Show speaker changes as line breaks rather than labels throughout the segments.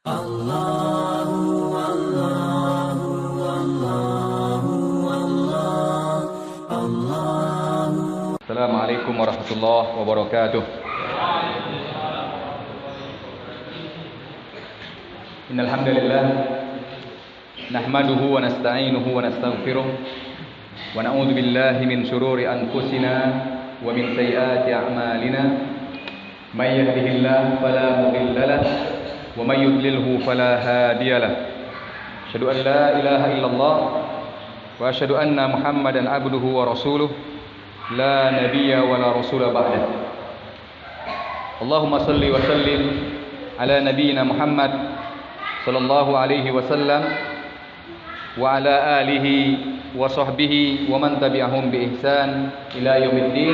Assalamualaikum warahmatullahi wabarakatuh. Innal hamdalillah nahmaduhu wa nasta'inuhu wa nastaghfiruh wa na'udzu billahi min shururi anfusina wa min sayyiati a'malina. May yahdihillahu fala mudilla lahu wa may yudlilhu fala hadiya lahu. Asyhadu an la ilaha illallah wa asyhadu anna Muhammadan abduhu wa rasuluh. La nabiyya wa la rasula ba'dah. Allahumma salli wa sallim ala nabiyyina Muhammad sallallahu alaihi wasallam wa ala alihi wa sahbihi wa man tabi'ahum bi ihsan ila yaumiddin.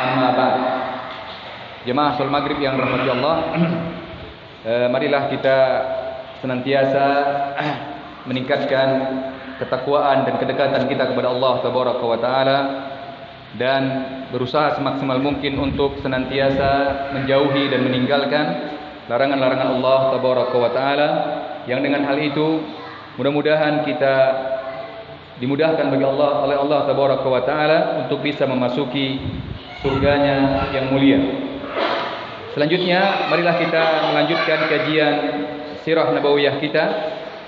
Amma ba'd. Jemaah salat maghrib yang rahmati Allah, marilah kita senantiasa meningkatkan ketakwaan dan kedekatan kita kepada Allah tabaraka wa taala, dan berusaha semaksimal mungkin untuk senantiasa menjauhi dan meninggalkan larangan-larangan Allah tabaraka wa taala, yang dengan hal itu mudah-mudahan kita dimudahkan oleh Allah tabaraka wa taala untuk bisa memasuki surganya yang mulia. Selanjutnya marilah kita melanjutkan kajian sirah nabawiyah kita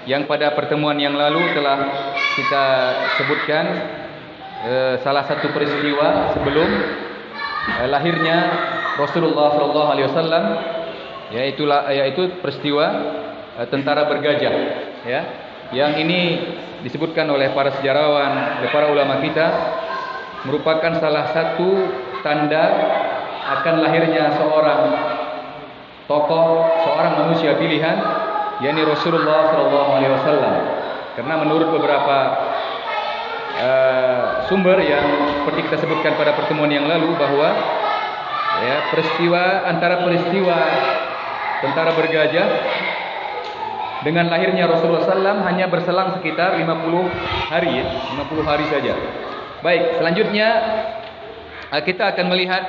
yang pada pertemuan yang lalu telah kita sebutkan salah satu peristiwa sebelum lahirnya Rasulullah SAW, yaitu peristiwa tentara bergajah, ya, yang ini disebutkan oleh para sejarawan, oleh para ulama kita, merupakan salah satu tanda akan lahirnya seorang tokoh, seorang manusia pilihan, yakni Rasulullah SAW. Karena menurut beberapa sumber yang seperti kita sebutkan pada pertemuan yang lalu, bahwa ya, peristiwa tentara bergajah dengan lahirnya Rasulullah SAW hanya berselang sekitar 50 hari, 50 hari saja. Baik, selanjutnya kita akan melihat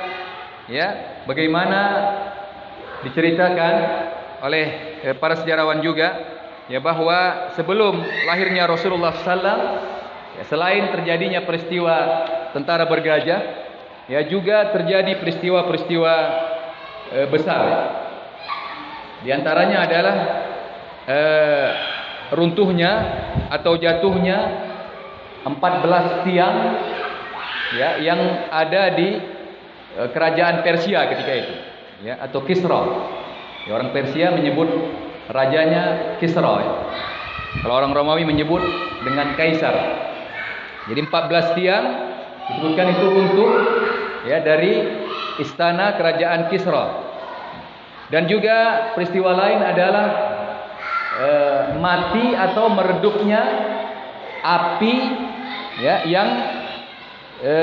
ya bagaimana diceritakan oleh para sejarawan juga, ya, bahwa sebelum lahirnya Rasulullah SAW, ya, selain terjadinya peristiwa tentara bergajah, ya, juga terjadi peristiwa-peristiwa besar. Di antaranya adalah runtuhnya atau jatuhnya 14 tiang, ya, yang ada di kerajaan Persia ketika itu, ya, atau Kisra. Ya, orang Persia menyebut rajanya Kisra, ya. Kalau orang Romawi menyebut dengan kaisar. Jadi 14 tiang disebutkan itu runtuh, ya, dari istana kerajaan Kisra. Dan juga peristiwa lain adalah mati atau meredupnya api, ya, yang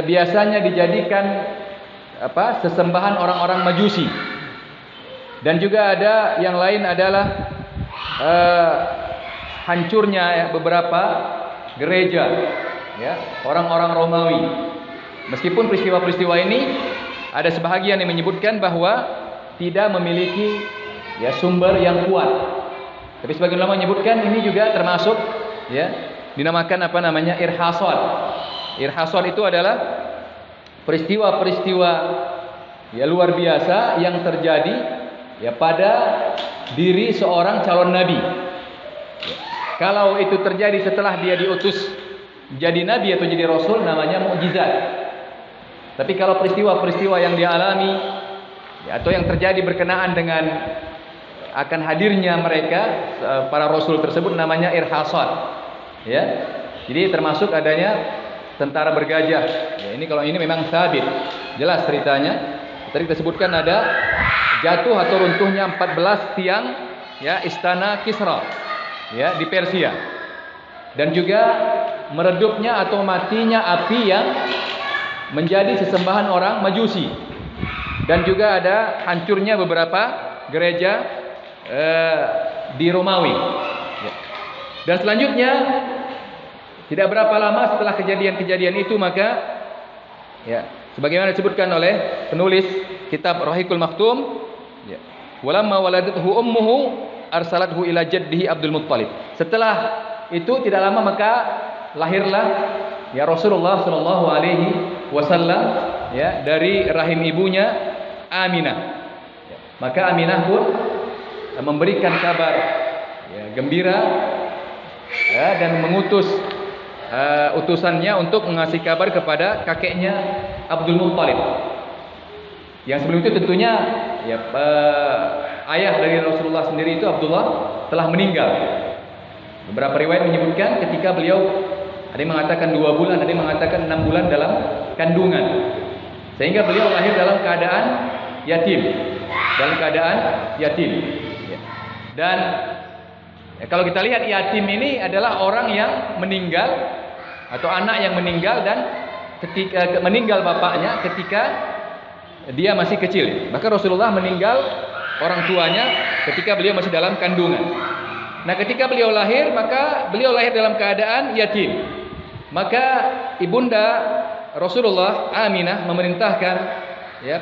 biasanya dijadikan sesembahan orang-orang Majusi. Dan juga ada yang lain adalah hancurnya, ya, beberapa gereja, ya, orang-orang Romawi. Meskipun peristiwa-peristiwa ini ada sebahagian yang menyebutkan bahwa tidak memiliki, ya, sumber yang kuat. Tapi sebagian ulama menyebutkan ini juga termasuk, ya, dinamakan irhasat. Irhasat itu adalah peristiwa-peristiwa, ya, luar biasa yang terjadi, ya, pada diri seorang calon nabi. Kalau itu terjadi setelah dia diutus jadi nabi atau jadi rasul, namanya mukjizat. Tapi kalau peristiwa-peristiwa yang dia alami, ya, atau yang terjadi berkenaan dengan akan hadirnya mereka, para rasul tersebut, namanya irhasat, ya. Jadi termasuk adanya tentara bergajah. Ya, ini kalau ini memang sabit, jelas ceritanya. Tadi kita sebutkan ada jatuh atau runtuhnya 14 tiang, ya, istana Kisra, ya, di Persia. Dan juga meredupnya atau matinya api yang menjadi sesembahan orang Majusi. Dan juga ada hancurnya beberapa gereja di Romawi. Ya. Dan selanjutnya tidak berapa lama setelah kejadian-kejadian itu, maka, ya, sebagaimana disebutkan oleh penulis kitab Rahikul Maktum, ya, walamma waladathu ummuhu arsalathu ila jaddihi Abdul Muttalib. Setelah itu tidak lama maka lahirlah ya Rasulullah sallallahu alaihi wasallam ya dari rahim ibunya Aminah. Maka Aminah pun memberikan kabar ya, gembira ya, dan mengutus utusannya untuk mengasih kabar kepada kakeknya Abdul Muttalib. Yang sebelum itu tentunya ya, ayah dari Rasulullah sendiri itu Abdullah telah meninggal. Beberapa riwayat menyebutkan ketika beliau ada yang mengatakan 2 bulan, ada yang mengatakan 6 bulan dalam kandungan. Sehingga beliau lahir dalam keadaan yatim. Dan ya, kalau kita lihat yatim ini adalah orang yang meninggal atau anak yang meninggal dan ketika meninggal bapaknya ketika dia masih kecil. Maka Rasulullah meninggal orang tuanya ketika beliau masih dalam kandungan. Nah, ketika beliau lahir, maka beliau lahir dalam keadaan yatim. Maka ibunda Rasulullah Aminah memerintahkan ya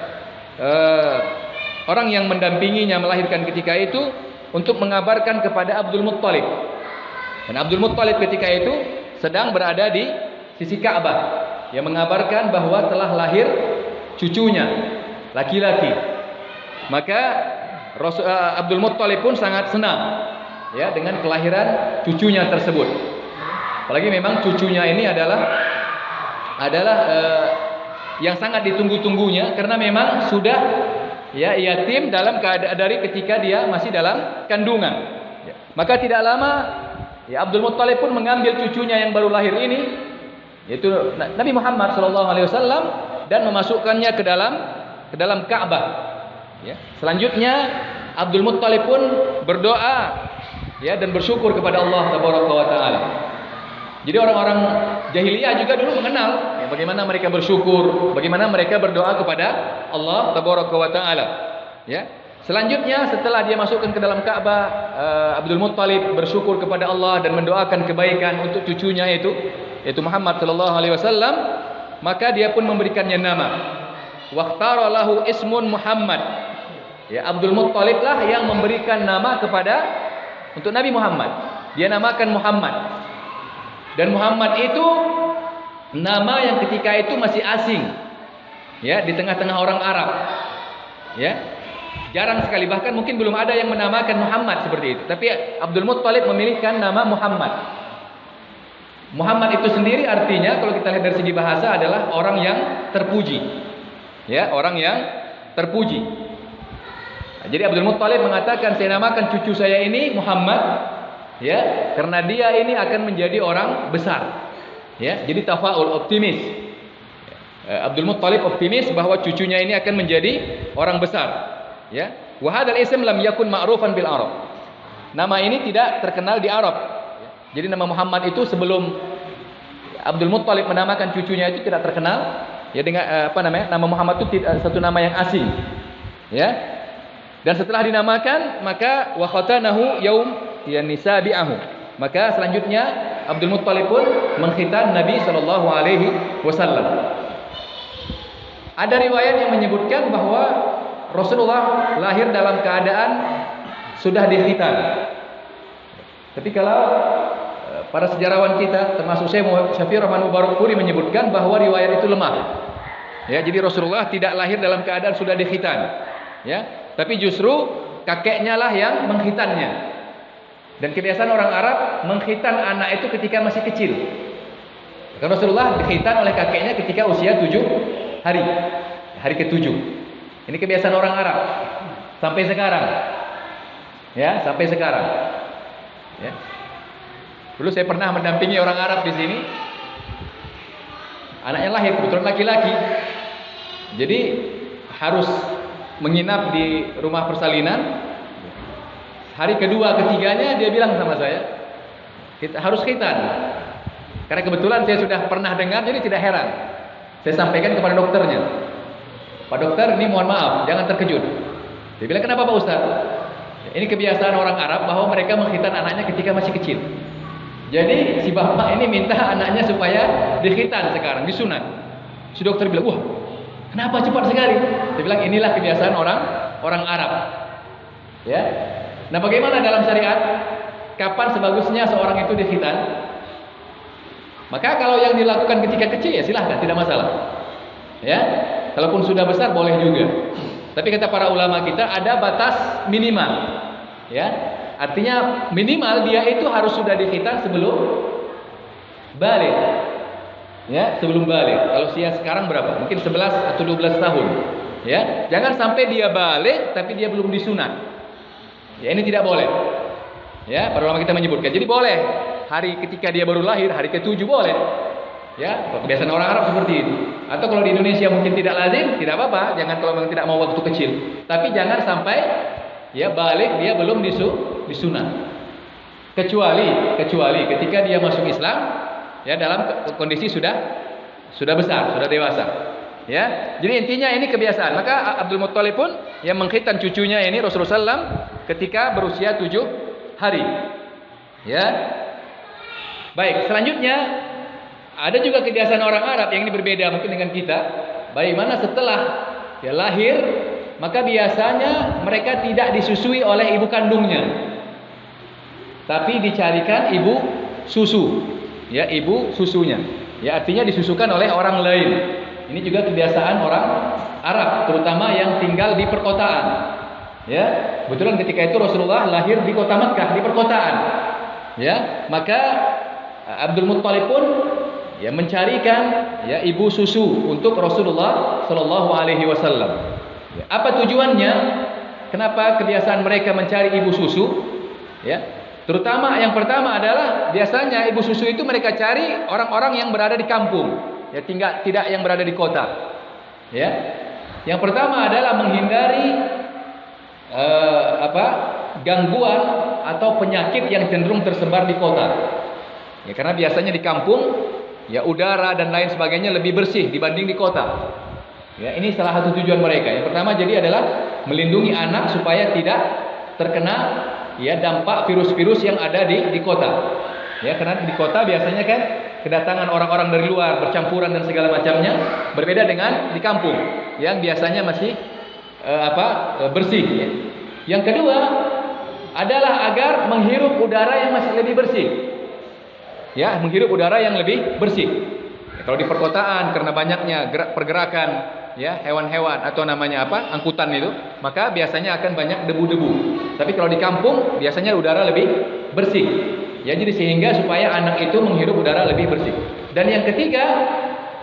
orang yang mendampinginya melahirkan ketika itu untuk mengabarkan kepada Abdul Muttalib. Dan Abdul Muttalib ketika itu sedang berada di sisi Ka'bah. Yang mengabarkan bahwa telah lahir cucunya laki-laki. Maka Abdul Muttalib pun sangat senang ya dengan kelahiran cucunya tersebut. Apalagi memang cucunya ini adalah yang sangat ditunggu-tunggunya karena memang sudah ya yatim dalam keadaan dari ketika dia masih dalam kandungan. Ya. Maka tidak lama ya Abdul Muttalib pun mengambil cucunya yang baru lahir ini, yaitu Nabi Muhammad SAW, dan memasukkannya ke dalam Ka'bah. Ya. Selanjutnya Abdul Muttalib pun berdoa ya dan bersyukur kepada Allah Tabaraka wa Taala. Jadi orang-orang jahiliyah juga dulu mengenal ya, bagaimana mereka bersyukur, bagaimana mereka berdoa kepada Allah Tabaraka wa Taala. Ya. Selanjutnya setelah dia masukkan ke dalam Ka'bah, Abdul Muttalib bersyukur kepada Allah dan mendoakan kebaikan untuk cucunya yaitu Muhammad sallallahu alaihi wasallam, maka dia pun memberikannya nama. Waqtara lahu ismun Muhammad. Ya, Abdul Muttalib lah yang memberikan nama untuk Nabi Muhammad. Dia namakan Muhammad. Dan Muhammad itu nama yang ketika itu masih asing. Ya, di tengah-tengah orang Arab. Ya. Jarang sekali, bahkan mungkin belum ada yang menamakan Muhammad seperti itu. Tapi Abdul Muttalib memilihkan nama Muhammad. Muhammad itu sendiri artinya kalau kita lihat dari segi bahasa adalah orang yang terpuji. Ya, orang yang terpuji. Nah, jadi Abdul Muttalib mengatakan, saya namakan cucu saya ini Muhammad, ya, karena dia ini akan menjadi orang besar. Ya, jadi tafaul, optimis. Abdul Muttalib optimis bahwa cucunya ini akan menjadi orang besar. Ya, wa hadzal ism lam yakun ma'rufan bil Arab. Nama ini tidak terkenal di Arab. Jadi nama Muhammad itu sebelum Abdul Muttalib menamakan cucunya itu tidak terkenal. Ya, dengan nama Muhammad itu satu nama yang asing. Ya. Dan setelah dinamakan, maka wa khatanahu yaum sabi'ahu. Maka selanjutnya Abdul Muttalib pun mengkhitan Nabi sallallahu alaihi wasallam. Ada riwayat yang menyebutkan bahwa Rasulullah lahir dalam keadaan sudah dikhitan. Tapi kalau para sejarawan kita termasuk Syekh Syafi'i Rahman Mubarakpuri menyebutkan bahwa riwayat itu lemah. Ya, jadi Rasulullah tidak lahir dalam keadaan sudah dikhitan. Ya. Tapi justru kakeknya lah yang mengkhitannya. Dan kebiasaan orang Arab mengkhitan anak itu ketika masih kecil. Karena Rasulullah dikhitan oleh kakeknya ketika usia 7 hari. Hari ke-7. Ini kebiasaan orang Arab sampai sekarang. Ya, sampai sekarang. Ya. Dulu saya pernah mendampingi orang Arab di sini. Anaknya lahir kebetulan laki-laki. Jadi harus menginap di rumah persalinan. Hari kedua, ketiganya dia bilang sama saya, kita harus khitan. Karena kebetulan saya sudah pernah dengar, jadi tidak heran. Saya sampaikan kepada dokternya, Pak dokter, ini mohon maaf, jangan terkejut. Dia bilang, kenapa Pak Ustaz? Ini kebiasaan orang Arab bahwa mereka mengkhitan anaknya ketika masih kecil. Jadi si bapak ini minta anaknya supaya dikhitan sekarang, disunat. Si dokter bilang, wah, kenapa cepat sekali? Dia bilang, inilah kebiasaan orang Arab. Ya. Nah, bagaimana dalam syariat? Kapan sebagusnya seorang itu dikhitan? Maka kalau yang dilakukan ketika kecil ya silahkan, tidak masalah. Ya, kalaupun sudah besar boleh juga. Tapi kata para ulama kita ada batas minimal. Ya, artinya minimal dia itu harus sudah dikhitan sebelum balik. Ya, sebelum balik. Kalau usia sekarang berapa? Mungkin 11 atau 12 tahun. Ya, jangan sampai dia balik tapi dia belum disunat. Ya, ini tidak boleh. Ya, para ulama kita menyebutkan. Jadi boleh hari ketika dia baru lahir, hari ke-7 boleh. Ya, kebiasaan orang Arab seperti itu. Atau kalau di Indonesia mungkin tidak lazim, tidak apa-apa. Jangan kalau memang tidak mau waktu kecil. Tapi jangan sampai ya balik dia belum disunat. Kecuali ketika dia masuk Islam ya dalam kondisi sudah besar, sudah dewasa. Ya, jadi intinya ini kebiasaan. Maka Abdul Muttalib pun yang mengkhitan cucunya ini Rasulullah SAW ketika berusia 7 hari. Ya. Baik, selanjutnya ada juga kebiasaan orang Arab yang ini berbeda mungkin dengan kita. Bagaimana setelah dia lahir, maka biasanya mereka tidak disusui oleh ibu kandungnya. Tapi dicarikan ibu susu. Ya, ibu susunya. Ya, artinya disusukan oleh orang lain. Ini juga kebiasaan orang Arab, terutama yang tinggal di perkotaan. Ya, kebetulan ketika itu Rasulullah lahir di kota Makkah, di perkotaan. Ya, maka Abdul Muttalib pun ya mencarikan ya ibu susu untuk Rasulullah Shallallahu Alaihi Wasallam. Ya, apa tujuannya? Kenapa kebiasaan mereka mencari ibu susu? Ya, terutama yang pertama adalah biasanya ibu susu itu mereka cari orang-orang yang berada di kampung. Ya, tidak yang berada di kota. Ya, yang pertama adalah menghindari gangguan atau penyakit yang cenderung tersebar di kota. Ya, karena biasanya di kampung ya udara dan lain sebagainya lebih bersih dibanding di kota. Ya, ini salah satu tujuan mereka. Yang pertama jadi adalah melindungi anak supaya tidak terkena ya dampak virus-virus yang ada di kota. Ya, karena di kota biasanya kan kedatangan orang-orang dari luar bercampuran dan segala macamnya, berbeda dengan di kampung yang biasanya masih bersih. Ya. Yang kedua adalah agar menghirup udara yang masih lebih bersih. Ya, menghirup udara yang lebih bersih. Ya, kalau di perkotaan karena banyaknya pergerakan ya hewan-hewan atau namanya angkutan itu, maka biasanya akan banyak debu-debu. Tapi kalau di kampung biasanya udara lebih bersih. Ya, jadi sehingga supaya anak itu menghirup udara lebih bersih. Dan yang ketiga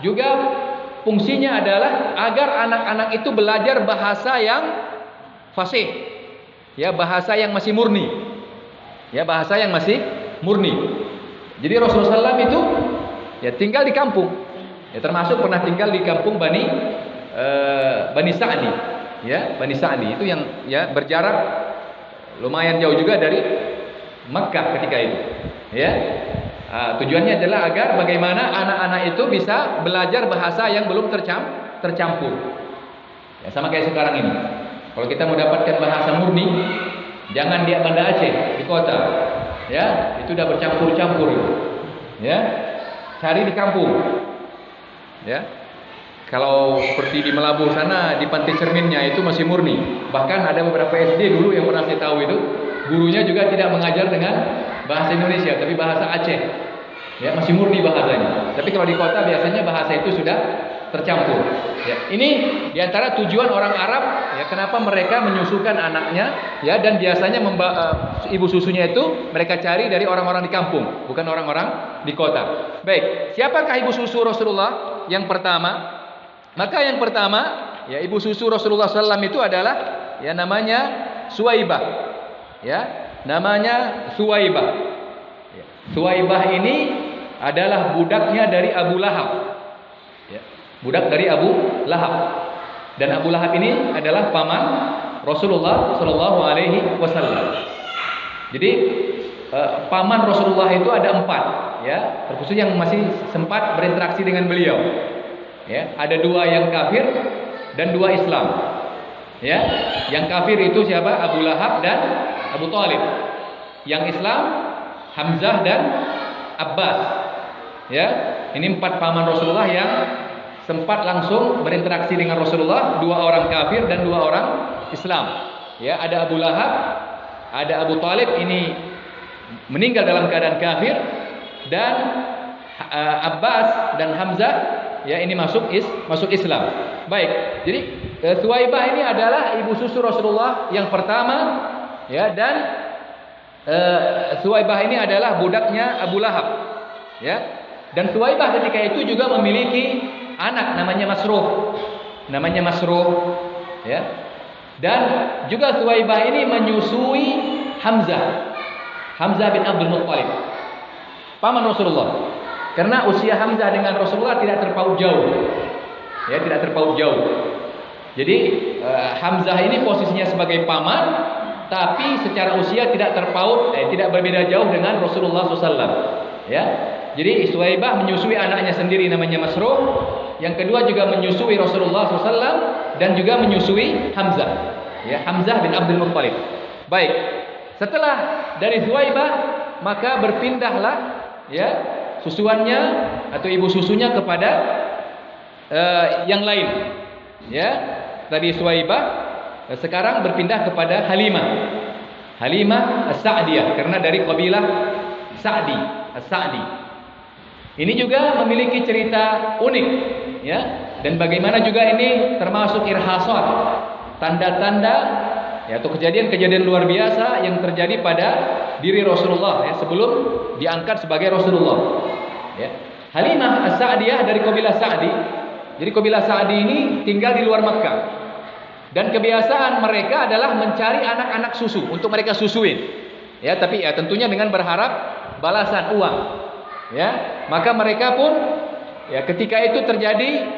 juga fungsinya adalah agar anak-anak itu belajar bahasa yang fasih. Ya, bahasa yang masih murni. Ya, bahasa yang masih murni. Jadi Rasulullah SAW itu ya tinggal di kampung. Ya, termasuk pernah tinggal di kampung Bani Sa'di. Ya, Bani Sa'di itu yang ya berjarak lumayan jauh juga dari Makkah ketika itu. Ya. Tujuannya adalah agar bagaimana anak-anak itu bisa belajar bahasa yang belum tercampur. Ya, sama kayak sekarang ini. Kalau kita mau dapatkan bahasa murni, jangan di Banda Aceh, di kota. Ya, itu udah bercampur-campur. Ya. Cari di kampung. Ya. Kalau seperti di Melabuh sana, di Pantai Cerminnya itu masih murni. Bahkan ada beberapa SD dulu yang pernah saya tahu itu, gurunya juga tidak mengajar dengan bahasa Indonesia, tapi bahasa Aceh. Ya, masih murni bahasanya. Tapi kalau di kota biasanya bahasa itu sudah tercampur. Ya, ini diantara tujuan orang Arab. Ya, kenapa mereka menyusukan anaknya? Ya, dan biasanya ibu susunya itu mereka cari dari orang-orang di kampung, bukan orang-orang di kota. Baik, siapakah ibu susu Rasulullah? Yang pertama, maka yang pertama, ya ibu susu Rasulullah SAW itu adalah ya namanya Suwaibah. Ya, namanya Suwaibah. Ya, Suwaibah ini adalah budaknya dari Abu Lahab. Ya, budak dari Abu Lahab. Dan Abu Lahab ini adalah paman Rasulullah Sallallahu Alaihi Wasallam. Jadi paman Rasulullah itu ada 4, ya, terkhusus yang masih sempat berinteraksi dengan beliau. Ya, ada 2 yang kafir dan 2 Islam. Ya, yang kafir itu siapa? Abu Lahab dan Abu Thalib. Yang Islam Hamzah dan Abbas. Ya, ini 4 paman Rasulullah yang sempat langsung berinteraksi dengan Rasulullah, 2 orang kafir dan 2 orang Islam. Ya, ada Abu Lahab, ada Abu Talib ini meninggal dalam keadaan kafir, dan Abbas dan Hamzah ya ini masuk Islam. Baik. Jadi Thuwaibah ini adalah ibu susu Rasulullah yang pertama ya, dan Thuwaibah ini adalah budaknya Abu Lahab ya. Dan Thuwaibah ketika itu juga memiliki anak namanya Masruh ya. Dan juga Thuwaibah ini menyusui Hamzah bin Abdul Muttalib, paman Rasulullah. Karena usia Hamzah dengan Rasulullah tidak terpaut jauh. Ya, tidak terpaut jauh. Jadi Hamzah ini posisinya sebagai paman, tapi secara usia tidak terpaut, tidak berbeda jauh dengan Rasulullah SAW. Ya, jadi Thuwaibah menyusui anaknya sendiri namanya Masruh. Yang kedua juga menyusui Rasulullah SAW dan juga menyusui Hamzah. Ya, Hamzah bin Abdul Muttalib. Baik. Setelah dari Thuwaibah, maka berpindahlah ya susuannya atau ibu susunya kepada yang lain. Ya, tadi Thuwaibah, sekarang berpindah kepada Halimah As-Sa'diyah karena dari kabilah As-Sa'di. Ini juga memiliki cerita unik ya, dan bagaimana juga ini termasuk irhasat, tanda-tanda ya, atau kejadian-kejadian luar biasa yang terjadi pada diri Rasulullah ya, sebelum diangkat sebagai Rasulullah ya. Halimah As-Sa'diyah dari kabilah Sa'di. Jadi kabilah Sa'di ini tinggal di luar Makkah, dan kebiasaan mereka adalah mencari anak-anak susu untuk mereka susuin ya, tapi ya tentunya dengan berharap balasan uang ya. Maka mereka pun ya ketika itu terjadi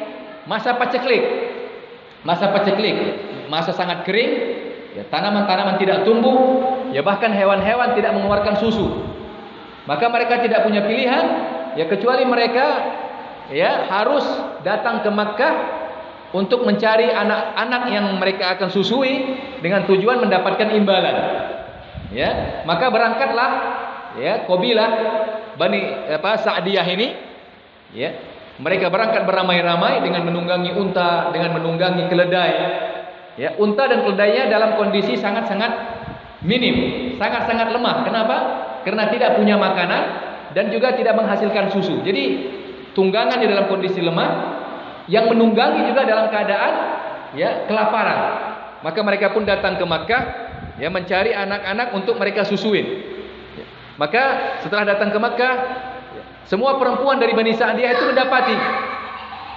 masa paceklik, masa sangat kering ya, tanaman-tanaman tidak tumbuh ya, bahkan hewan-hewan tidak mengeluarkan susu. Maka mereka tidak punya pilihan ya, kecuali mereka ya harus datang ke Makkah untuk mencari anak-anak yang mereka akan susui dengan tujuan mendapatkan imbalan ya. Maka berangkatlah ya kabilah Sa'diyah ini ya. Mereka berangkat beramai-ramai dengan menunggangi unta, dengan menunggangi keledai ya. Unta dan keledainya dalam kondisi sangat-sangat minim, sangat-sangat lemah. Kenapa? Karena tidak punya makanan dan juga tidak menghasilkan susu. Jadi tunggangan di dalam kondisi lemah, yang menunggangi juga dalam keadaan ya kelaparan. Maka mereka pun datang ke Makkah ya, mencari anak-anak untuk mereka susuin. Maka setelah datang ke Makkah, semua perempuan dari Bani Sa'diyah itu mendapati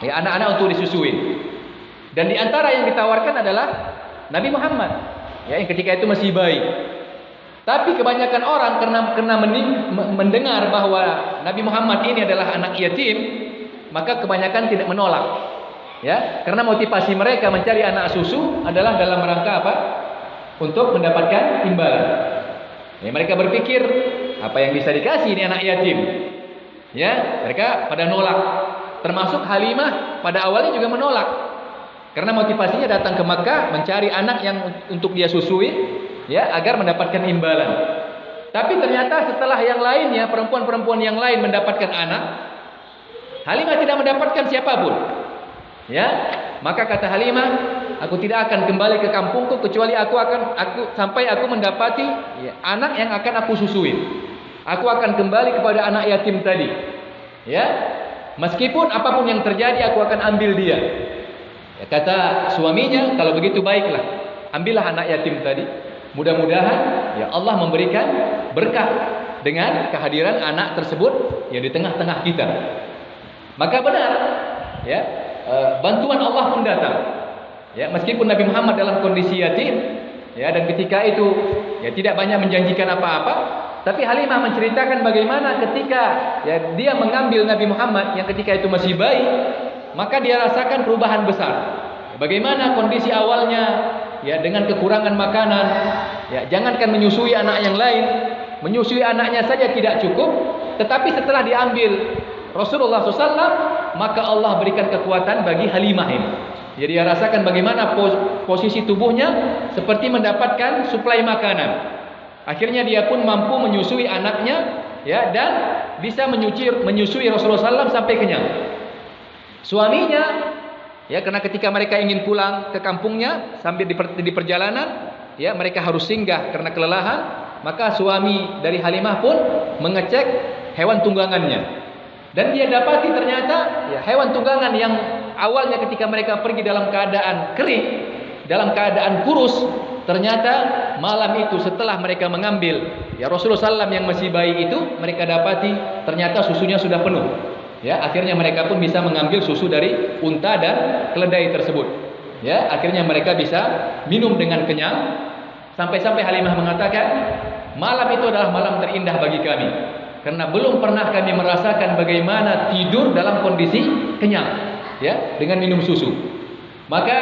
ya anak-anak untuk disusuin. Dan di antara yang ditawarkan adalah Nabi Muhammad ya, yang ketika itu masih bayi. Tapi kebanyakan orang karena mendengar bahwa Nabi Muhammad ini adalah anak yatim, maka kebanyakan tidak menolak. Ya, karena motivasi mereka mencari anak susu adalah dalam rangka apa? Untuk mendapatkan imbalan. Ya, mereka berpikir apa yang bisa dikasih ini anak yatim. Ya, mereka pada nolak. Termasuk Halimah pada awalnya juga menolak. Karena motivasinya datang ke Makkah mencari anak yang untuk dia susui ya, agar mendapatkan imbalan. Tapi ternyata setelah yang lainnya, perempuan-perempuan yang lain mendapatkan anak, Halimah tidak mendapatkan siapapun. Ya, maka kata Halimah, aku tidak akan kembali ke kampungku kecuali sampai aku mendapati ya, anak yang akan aku susuin. Aku akan kembali kepada anak yatim tadi. Ya, meskipun apapun yang terjadi aku akan ambil dia. Ya, kata suaminya, kalau begitu baiklah, ambillah anak yatim tadi. Mudah-mudahan ya Allah memberikan berkah dengan kehadiran anak tersebut yang di tengah-tengah kita. Maka benar ya, bantuan Allah pun datang. Ya, meskipun Nabi Muhammad dalam kondisi yatim ya, dan ketika itu ya tidak banyak menjanjikan apa-apa, tapi Halimah menceritakan bagaimana ketika ya dia mengambil Nabi Muhammad yang ketika itu masih bayi, maka dia rasakan perubahan besar. Bagaimana kondisi awalnya ya, dengan kekurangan makanan ya, jangankan menyusui anak yang lain, menyusui anaknya saja tidak cukup, tetapi setelah diambil Rasulullah SAW, maka Allah berikan kekuatan bagi Halimah ini. Jadi dia rasakan bagaimana posisi tubuhnya seperti mendapatkan suplai makanan. Akhirnya dia pun mampu menyusui anaknya ya, dan bisa menyusui Rasulullah SAW sampai kenyang. Suaminya ya, karena ketika mereka ingin pulang ke kampungnya sambil di perjalanan ya mereka harus singgah karena kelelahan, maka suami dari Halimah pun mengecek hewan tunggangannya. Dan dia dapati ternyata ya, hewan tunggangan yang awalnya ketika mereka pergi dalam keadaan kering, dalam keadaan kurus, ternyata malam itu setelah mereka mengambil ya Rasulullah SAW yang masih bayi itu, mereka dapati ternyata susunya sudah penuh. Ya, akhirnya mereka pun bisa mengambil susu dari unta dan keledai tersebut. Ya, akhirnya mereka bisa minum dengan kenyang. Sampai-sampai Halimah mengatakan, malam itu adalah malam terindah bagi kami. Karena belum pernah kami merasakan bagaimana tidur dalam kondisi kenyang, ya, dengan minum susu. Maka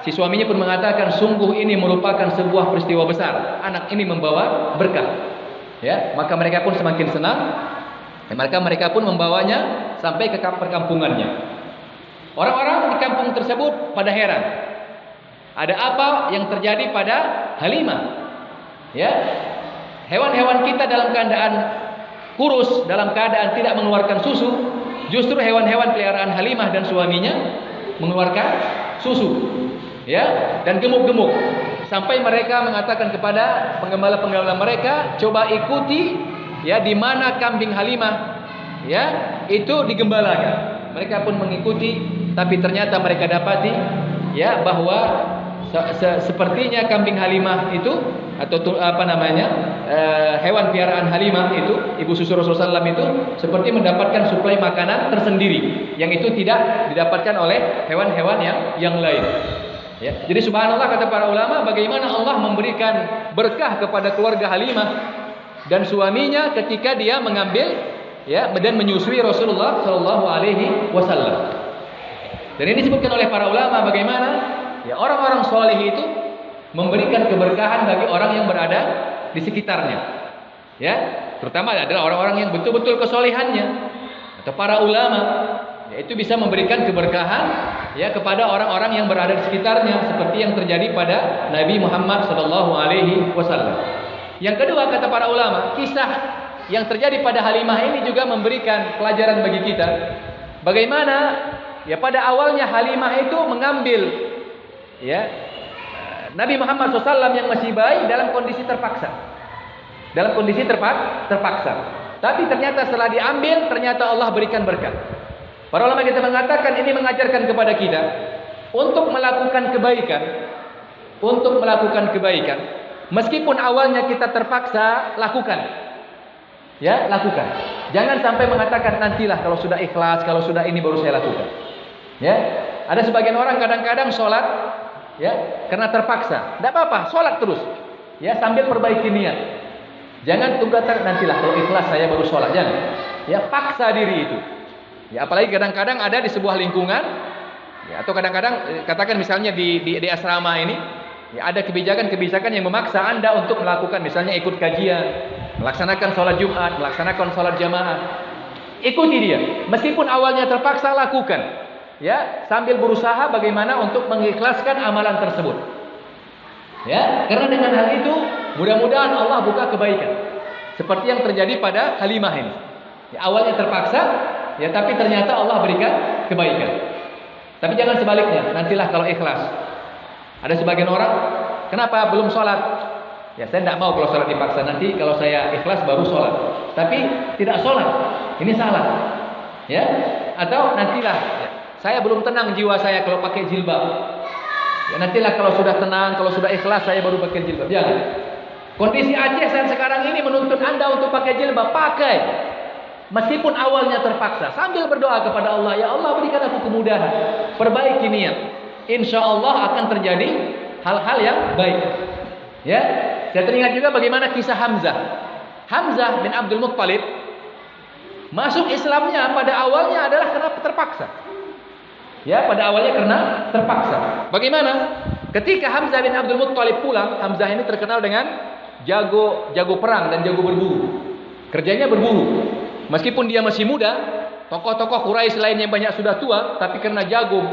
si suaminya pun mengatakan, sungguh ini merupakan sebuah peristiwa besar. Anak ini membawa berkah. Ya, maka mereka pun semakin senang. Maka mereka pun membawanya sampai ke perkampungannya. Orang-orang di kampung tersebut pada heran. Ada apa yang terjadi pada Halimah? Ya, hewan-hewan kita dalam keadaan kurus, dalam keadaan tidak mengeluarkan susu, justru hewan-hewan peliharaan Halimah dan suaminya mengeluarkan susu, ya, dan gemuk-gemuk. Sampai mereka mengatakan kepada penggembala-penggembala mereka, coba ikuti, ya, di mana kambing Halimah, ya, itu digembalakan. Mereka pun mengikuti, tapi ternyata mereka dapati, ya, bahwa sepertinya kambing Halimah itu atau hewan piaraan Halimah itu, ibu susu Rasulullah SAW itu seperti mendapatkan suplai makanan tersendiri yang itu tidak didapatkan oleh hewan-hewan yang lain. Ya, jadi subhanallah, kata para ulama, bagaimana Allah memberikan berkah kepada keluarga Halimah dan suaminya ketika dia mengambil, ya, dan menyusui Rasulullah SAW. Dan ini disebutkan oleh para ulama bagaimana, ya, orang-orang soleh itu memberikan keberkahan bagi orang yang berada di sekitarnya. Ya, terutama adalah orang-orang yang betul-betul kesolehannya atau para ulama, yaitu bisa memberikan keberkahan, ya, kepada orang-orang yang berada di sekitarnya, seperti yang terjadi pada Nabi Muhammad SAW. Yang kedua, kata para ulama, kisah yang terjadi pada Halimah ini juga memberikan pelajaran bagi kita. Bagaimana, ya, pada awalnya Halimah itu mengambil, ya, Nabi Muhammad SAW yang masih bayi dalam kondisi terpaksa. Dalam kondisi terpaksa. Tapi ternyata setelah diambil, ternyata Allah berikan berkat. Para ulama kita mengatakan ini mengajarkan kepada kita untuk melakukan kebaikan. Untuk melakukan kebaikan. Meskipun awalnya kita terpaksa, lakukan. Ya, lakukan. Jangan sampai mengatakan nantilah kalau sudah ikhlas, kalau sudah ini baru saya lakukan. Ya, ada sebagian orang kadang-kadang sholat, ya, karena terpaksa. Tidak apa-apa, sholat terus, ya, sambil perbaiki niat. Jangan tunggu nantilah kalau ikhlas saya baru sholat. Jangan, ya, paksa diri itu. Ya, apalagi kadang-kadang ada di sebuah lingkungan, ya, atau kadang-kadang katakan misalnya di asrama ini, ya, ada kebijakan-kebijakan yang memaksa Anda untuk melakukan, misalnya ikut kajian, melaksanakan sholat Jumat, melaksanakan sholat jamaah. Ikuti dia, meskipun awalnya terpaksa, lakukan. Ya, sambil berusaha bagaimana untuk mengikhlaskan amalan tersebut. Ya, karena dengan hal itu mudah-mudahan Allah buka kebaikan. Seperti yang terjadi pada Halimah ini. Ya, awalnya terpaksa, ya, tapi ternyata Allah berikan kebaikan. Tapi jangan sebaliknya, nantilah kalau ikhlas. Ada sebagian orang, kenapa belum sholat? Ya, saya tidak mau kalau sholat dipaksa. Nanti kalau saya ikhlas baru sholat. Tapi tidak sholat, ini salah. Ya, atau nantilah, ya, saya belum tenang jiwa saya kalau pakai jilbab. Ya, nantilah kalau sudah tenang, kalau sudah ikhlas saya baru pakai jilbab. Jangan. Kondisi Aceh saat sekarang ini menuntut Anda untuk pakai jilbab. Pakai. Meskipun awalnya terpaksa. Sambil berdoa kepada Allah. Ya Allah, berikan aku kemudahan. Perbaiki niat. Insya Allah akan terjadi hal-hal yang baik. Ya. Saya teringat juga bagaimana kisah Hamzah. Hamzah bin Abdul Muttalib masuk Islamnya pada awalnya adalah karena terpaksa. Ya, pada awalnya karena terpaksa. Bagaimana? Ketika Hamzah bin Abdul Muttalib pulang, Hamzah ini terkenal dengan jago perang dan jago berburu. Kerjanya berburu. Meskipun dia masih muda, tokoh-tokoh Quraisy lainnya banyak sudah tua, tapi karena jago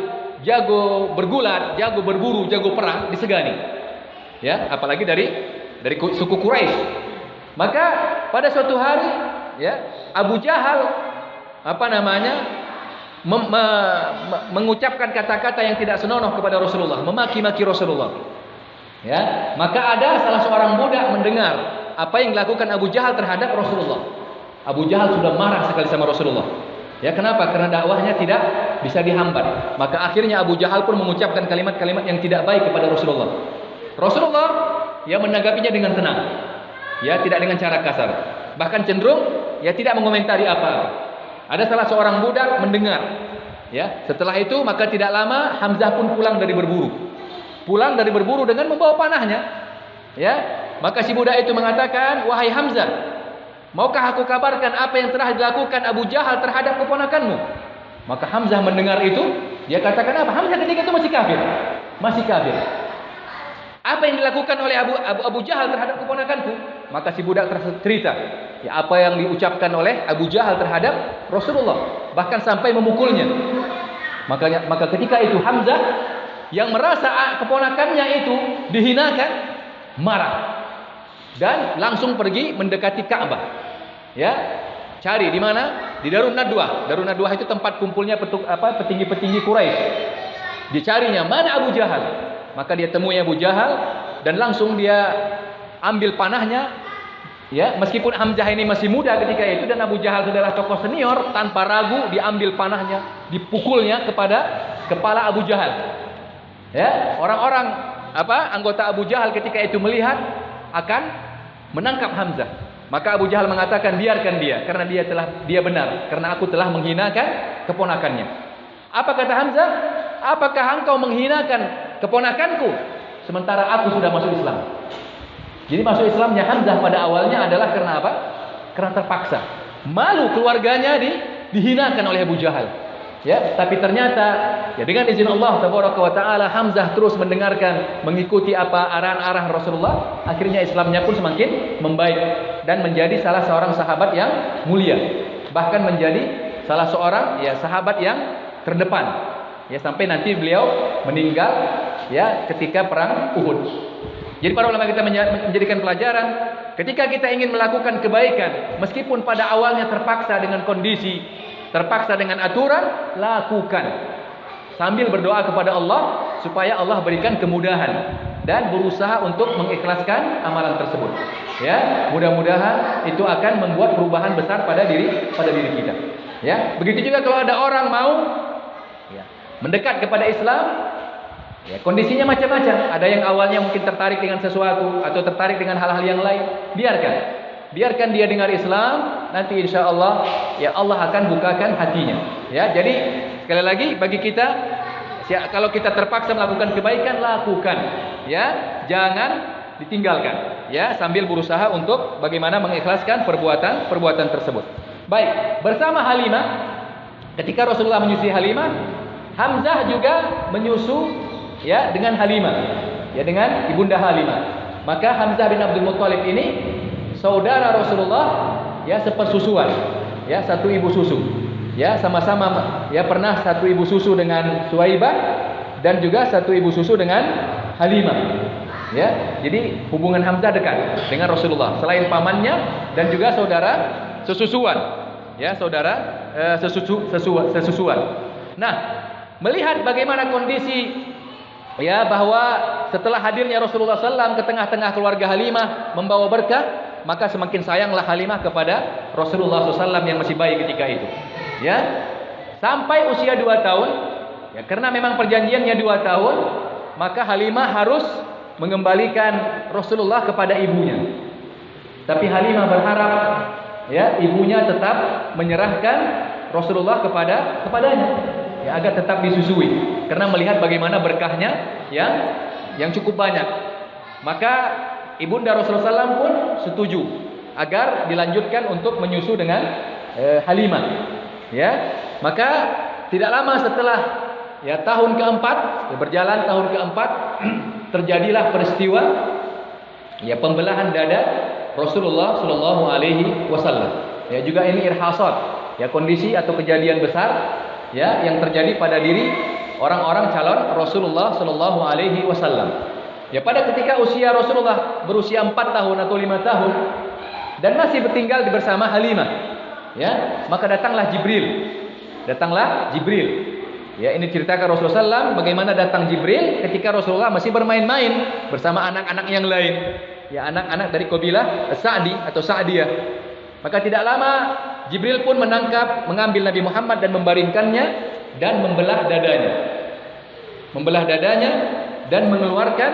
bergulat, jago berburu, jago perang, disegani. Ya, apalagi dari suku Quraisy. Maka pada suatu hari, ya, Abu Jahal mengucapkan kata-kata yang tidak senonoh kepada Rasulullah, memaki-maki Rasulullah. Ya, maka ada salah seorang budak mendengar apa yang dilakukan Abu Jahal terhadap Rasulullah. Abu Jahal sudah marah sekali sama Rasulullah. Ya, kenapa? Karena dakwahnya tidak bisa dihambat. Maka akhirnya Abu Jahal pun mengucapkan kalimat-kalimat yang tidak baik kepada Rasulullah. Rasulullah ya menanggapinya dengan tenang. Ya, tidak dengan cara kasar. Bahkan cenderung ya tidak mengomentari apa. Ada salah seorang budak mendengar. Ya, setelah itu maka tidak lama Hamzah pun pulang dari berburu. Pulang dari berburu dengan membawa panahnya. Ya, maka si budak itu mengatakan, "Wahai Hamzah, maukah aku kabarkan apa yang telah dilakukan Abu Jahal terhadap keponakanmu?" Maka Hamzah mendengar itu, dia katakan apa? Hamzah ketika itu masih kafir. Masih kafir. Apa yang dilakukan oleh Abu Jahal terhadap keponakanku? Maka si budak cerita, ya apa yang diucapkan oleh Abu Jahal terhadap Rasulullah, bahkan sampai memukulnya. Maka ketika itu Hamzah yang merasa keponakannya itu dihinakan, marah dan langsung pergi mendekati Ka'bah. Ya, cari di mana? Di Darun Nadwah. Darun Nadwah itu tempat kumpulnya petinggi-petinggi Quraisy. Dicarinya, mana Abu Jahal? Maka dia temui Abu Jahal dan langsung dia ambil panahnya. Ya, meskipun Hamzah ini masih muda ketika itu dan Abu Jahal adalah tokoh senior, tanpa ragu diambil panahnya, dipukulnya kepada kepala Abu Jahal. Ya, orang-orang anggota Abu Jahal ketika itu melihat akan menangkap Hamzah. Maka Abu Jahal mengatakan, biarkan dia, karena dia benar, karena aku telah menghinakan keponakannya. Apa kata Hamzah? Apakah engkau menghinakan keponakanku sementara aku sudah masuk Islam? Jadi masuk Islamnya Hamzah pada awalnya adalah karena apa? Karena terpaksa. Malu keluarganya dihinakan oleh Abu Jahal. Ya, tapi ternyata ya dengan izin Allah Tabaraka wa Taala Hamzah terus mendengarkan, mengikuti apa arahan-arahan Rasulullah, akhirnya Islamnya pun semakin membaik dan menjadi salah seorang sahabat yang mulia. Bahkan menjadi salah seorang ya sahabat yang terdepan. Ya sampai nanti beliau meninggal ya ketika perang Uhud. Jadi para ulama kita menjadikan pelajaran ketika kita ingin melakukan kebaikan meskipun pada awalnya terpaksa dengan kondisi, terpaksa dengan aturan, lakukan sambil berdoa kepada Allah supaya Allah berikan kemudahan dan berusaha untuk mengikhlaskan amalan tersebut. Ya, mudah-mudahan itu akan membuat perubahan besar pada diri kita. Ya, begitu juga kalau ada orang mau ya, mendekat kepada Islam, ya, kondisinya macam-macam. Ada yang awalnya mungkin tertarik dengan sesuatu atau tertarik dengan hal-hal yang lain. Biarkan dia dengar Islam, nanti insya Allah ya Allah akan bukakan hatinya. Ya, jadi sekali lagi bagi kita, kalau kita terpaksa melakukan kebaikan, lakukan. Ya, jangan ditinggalkan. Ya, sambil berusaha untuk bagaimana mengikhlaskan perbuatan tersebut. Baik, bersama Halimah, ketika Rasulullah menyusui Halimah, Hamzah juga menyusu ya dengan Halimah, ya dengan ibunda Halimah. Maka Hamzah bin Abdul Muttalib ini saudara Rasulullah ya sepersusuan, ya satu ibu susu. Ya sama-sama ya pernah satu ibu susu dengan Suwaibah dan juga satu ibu susu dengan Halimah. Ya, jadi hubungan Hamzah dekat dengan Rasulullah selain pamannya dan juga saudara sesusuan. Ya, saudara sesusuan. Nah, melihat bagaimana kondisi ya bahwa setelah hadirnya Rasulullah SAW ke tengah-tengah keluarga Halimah membawa berkah, maka semakin sayanglah Halimah kepada Rasulullah SAW yang masih bayi ketika itu. Ya, sampai usia 2 tahun, ya karena memang perjanjiannya 2 tahun, maka Halimah harus mengembalikan Rasulullah kepada ibunya. Tapi Halimah berharap ya ibunya tetap menyerahkan Rasulullah kepadanya. Ya, agar tetap disusui karena melihat bagaimana berkahnya yang cukup banyak. Maka ibunda Rasulullah SAW pun setuju agar dilanjutkan untuk menyusu dengan Halimah. Ya, maka tidak lama setelah ya tahun keempat, ya, berjalan tahun keempat terjadilah peristiwa ya pembelahan dada Rasulullah Shallallahu Alaihi Wasallam. Ya juga ini irhasat, ya kondisi atau kejadian besar ya yang terjadi pada diri orang-orang calon Rasulullah Shallallahu Alaihi Wasallam. Ya pada ketika usia Rasulullah berusia 4 tahun atau 5 tahun dan masih bertinggal bersama Halimah, ya maka datanglah Jibril, Ya, ini ceritakan Rasulullah SAW bagaimana datang Jibril ketika Rasulullah masih bermain-main bersama anak-anak yang lain. Ya, anak-anak dari kabilah Sa'di atau Sa'diyah. Maka tidak lama Jibril pun mengambil Nabi Muhammad dan membaringkannya dan membelah dadanya. Membelah dadanya dan mengeluarkan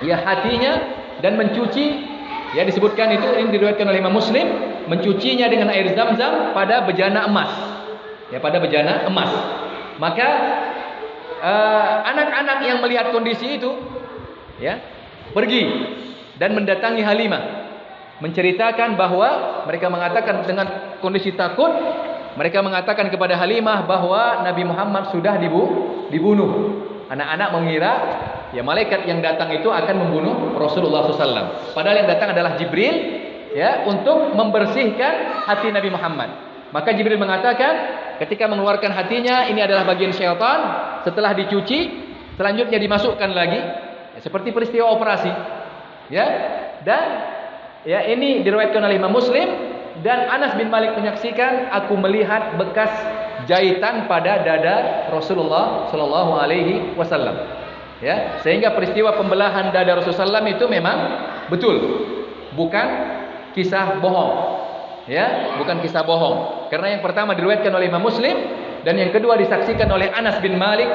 ya hatinya dan mencuci. Ya, disebutkan itu, ini diriwayatkan oleh Imam Muslim, mencucinya dengan air Zam-Zam pada bejana emas. Ya, pada bejana emas. Maka anak-anak yang melihat kondisi itu ya pergi dan mendatangi Halimah, menceritakan bahwa mereka mengatakan dengan kondisi takut, mereka mengatakan kepada Halimah bahwa Nabi Muhammad sudah dibunuh. Anak-anak mengira ya malaikat yang datang itu akan membunuh Rasulullah SAW. Padahal yang datang adalah Jibril ya untuk membersihkan hati Nabi Muhammad. Maka Jibril mengatakan ketika mengeluarkan hatinya, ini adalah bagian syaitan. Setelah dicuci, selanjutnya dimasukkan lagi ya, seperti peristiwa operasi ya. Dan ya ini diriwayatkan oleh Imam Muslim, dan Anas bin Malik menyaksikan, aku melihat bekas jahitan pada dada Rasulullah sallallahu alaihi wasallam. Ya, sehingga peristiwa pembelahan dada Rasulullah SAW itu memang betul, bukan kisah bohong. Ya, bukan kisah bohong. Karena yang pertama diriwayatkan oleh Imam Muslim, dan yang kedua disaksikan oleh Anas bin Malik.